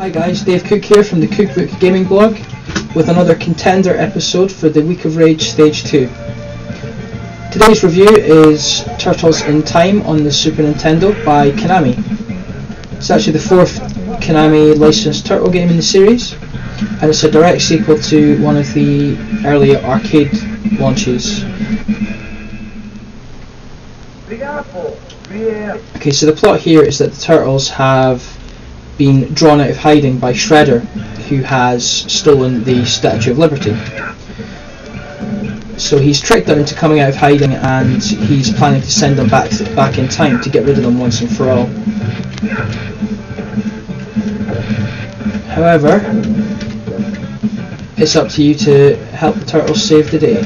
Hi guys, Dave Cook here from the Cookbook Gaming blog with another contender episode for the Week of Rage Stage 2. Today's review is Turtles in Time on the Super Nintendo by Konami. It's actually the fourth Konami licensed turtle game in the series, and it's a direct sequel to one of the earlier arcade launches. Okay, so the plot here is that the turtles have been drawn out of hiding by Shredder, who has stolen the Statue of Liberty. So he's tricked them into coming out of hiding, and he's planning to send them back in time to get rid of them once and for all. However, it's up to you to help the turtles save the day.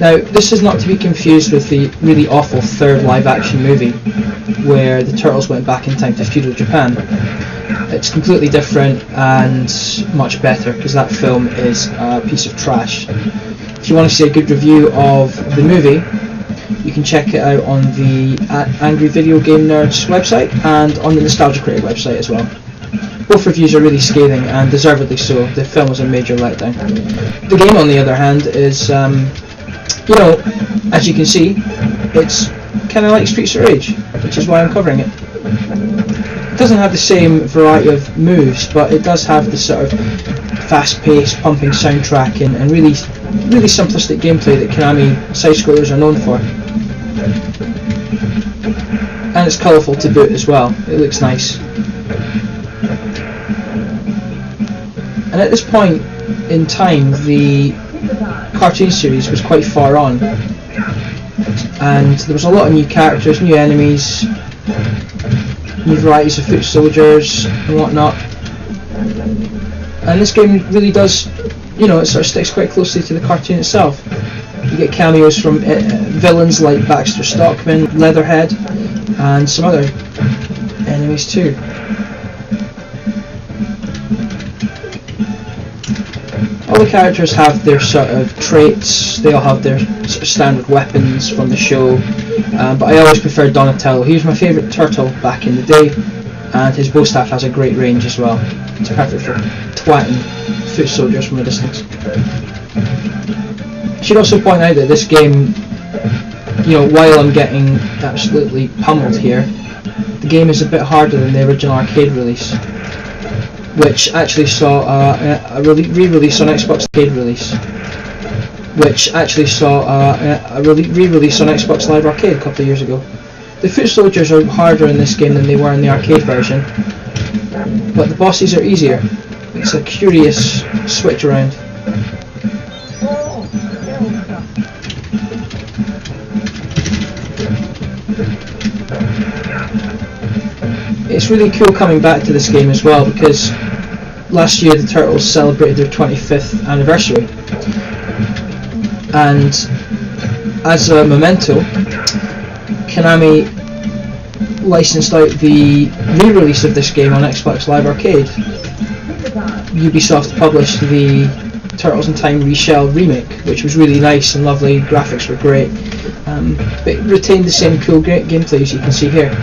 Now, this is not to be confused with the really awful third live-action movie, where the turtles went back in time to feudal Japan. It's completely different and much better, because that film is a piece of trash. If you want to see a good review of the movie, you can check it out on the Angry Video Game Nerds website and on the Nostalgia Critic website as well. Both reviews are really scathing, and deservedly so. The film was a major letdown. The game, on the other hand, is as you can see, it's kind of like Streets of Rage, which is why I'm covering it. It doesn't have the same variety of moves, but it does have the sort of fast-paced, pumping soundtrack and really simplistic gameplay that Konami side-scrollers are known for. And it's colourful to boot as well. It looks nice. And at this point in time, the cartoon series was quite far on, and there was a lot of new characters, new enemies, new varieties of foot soldiers and whatnot. And this game really does, it sort of sticks quite closely to the cartoon itself. You get cameos from villains like Baxter Stockman, Leatherhead, and some other enemies too. All the characters have their sort of traits, they all have their sort of standard weapons from the show, but I always preferred Donatello. He was my favourite turtle back in the day, and his bow staff has a great range as well. It's perfect for twatting foot soldiers from a distance. I should also point out that this game, while I'm getting absolutely pummeled here, the game is a bit harder than the original arcade release, which actually saw a re-release on Xbox Arcade release, re-release on Xbox Live Arcade a couple of years ago. The foot soldiers are harder in this game than they were in the arcade version, but the bosses are easier. It's a curious switch around. It's really cool coming back to this game as well, because last year the Turtles celebrated their 25th anniversary, and as a memento, Konami licensed out the re-release of this game on Xbox Live Arcade. Ubisoft published the Turtles in Time Reshell remake, which was really nice and lovely. Graphics were great, but it retained the same cool gameplay as you can see here.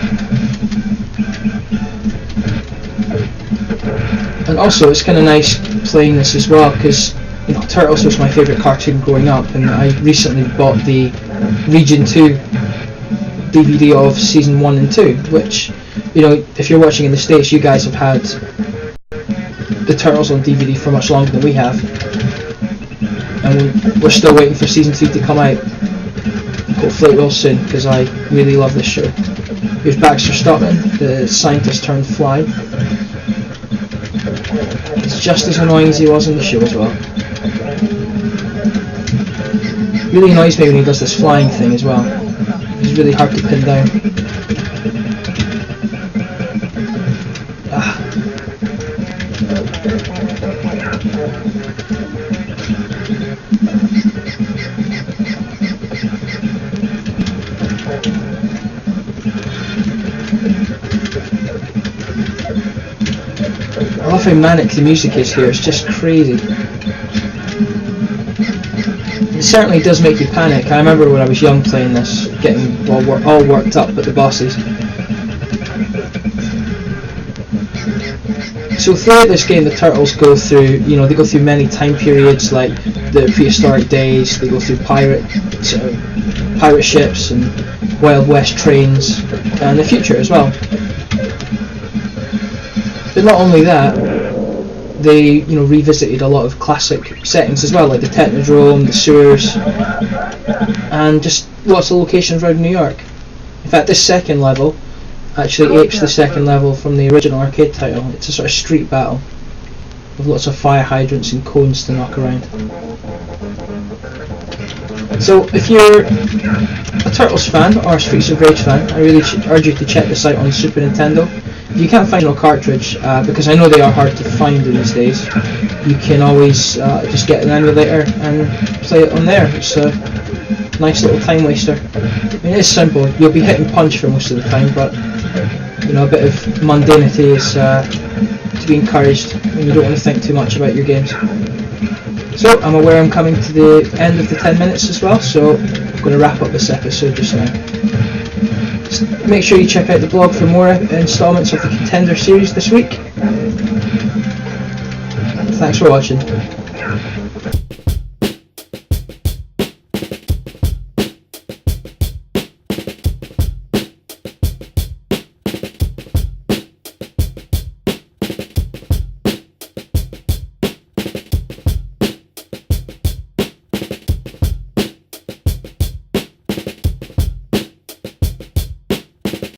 And also, it's kind of nice playing this as well, because Turtles was my favourite cartoon growing up, and I recently bought the Region 2 DVD of Season 1 and 2, which, if you're watching in the States, you guys have had the Turtles on DVD for much longer than we have, and we're still waiting for Season 2 to come out. Hopefully it will soon, because I really love this show. Here's Baxter Stockman, the scientist turned fly. It's just as annoying as he was in the show as well. Really annoys me when he does this flying thing as well. He's really hard to pin down. I love how manic the music is here, it's just crazy. It certainly does make you panic. I remember when I was young playing this, getting all worked up at the bosses. So throughout this game, the turtles go through, they go through many time periods, like the prehistoric days. They go through pirate ships and Wild West trains, and the future as well. But not only that, they revisited a lot of classic settings as well, like the Technodrome, the sewers, and just lots of locations around New York. In fact, this second level actually apes the second level from the original arcade title. It's a sort of street battle with lots of fire hydrants and cones to knock around. So if you're a Turtles fan or a Streets of Rage fan, I really urge you to check this out on Super Nintendo. If you can't find no cartridge, because I know they are hard to find these days, you can always just get an emulator and play it on there. It's a nice little time waster. I mean, it's simple. You'll be hitting punch for most of the time, but a bit of mundanity is to be encouraged when you don't want to think too much about your games. So I'm aware I'm coming to the end of the 10 minutes as well, so I'm going to wrap up this episode just now. Just make sure you check out the blog for more installments of the Contender series this week. Thanks for watching.